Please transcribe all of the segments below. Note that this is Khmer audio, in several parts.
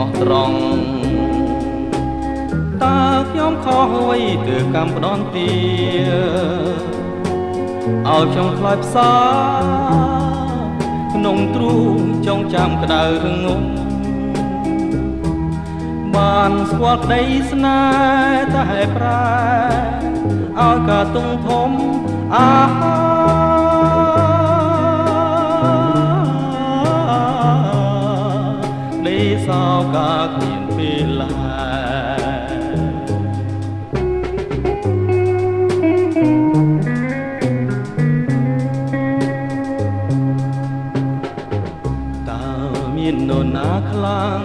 ស់ត្រង់តើខ្ញុំខុសអ្វីទើបកម្មផ្ដន់ទាឲ្យខ្ញុំខ្លាចផ្សាក្នុងទ្រូងចងចាំក្តៅងងបានស្គាល់ក្តីស្នេហ៍តែប្រែឲ្យការទុំធំដីសោកាគ្មានពេលឡាមាននរណាខ្លាំង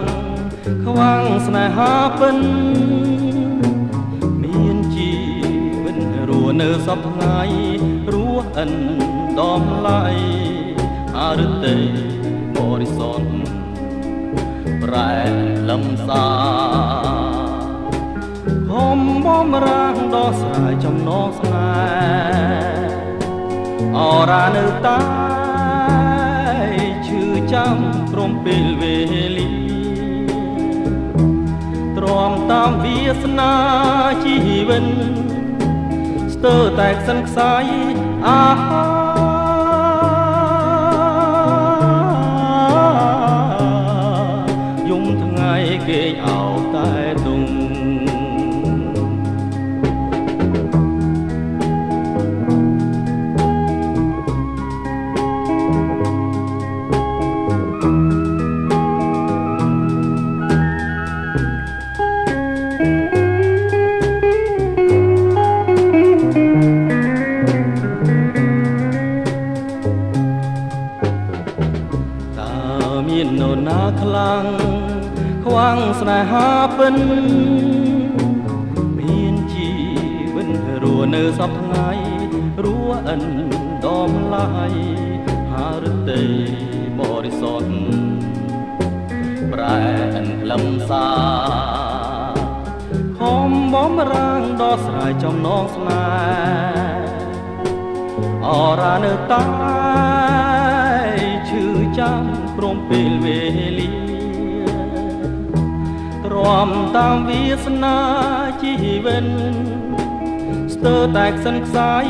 ខ្វាំងស្នេហាពិនមានជីវិតរស់នៅសពថ្ងៃរស់អិនដំឡៃអរទេបរិសុទ្ធប្រែលំសាហមបំរាងដោះស្រាយចំណងស្នេហ៍អរានៅតាឈឺចាំព្រមពេលវេលាទ្រាំតាមវាសនាជីវិតស្ទើរតែខ្សិនខ្សាយយំថ្ងៃគេអោតែទុំមាននរណាខ្លាំងខ្វាំងស្នេហាពិនមានជីវិតរស់នៅសពថ្ងៃរស់អិនដំឡៃហារទេបរិសុទ្ធប្រែអិនខ្លឹមសារខំបំរាងដោះស្រាយចំណងស្នេហ៍អរានៅតាឈឺចាំព្រមពេលវេលាទ្រាំតាមវាសនាជីវិតស្ទើរតែខ្សិនខ្សាយ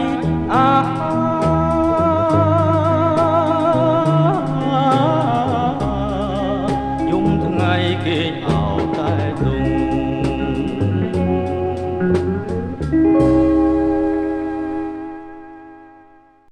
យំថ្ងៃគេ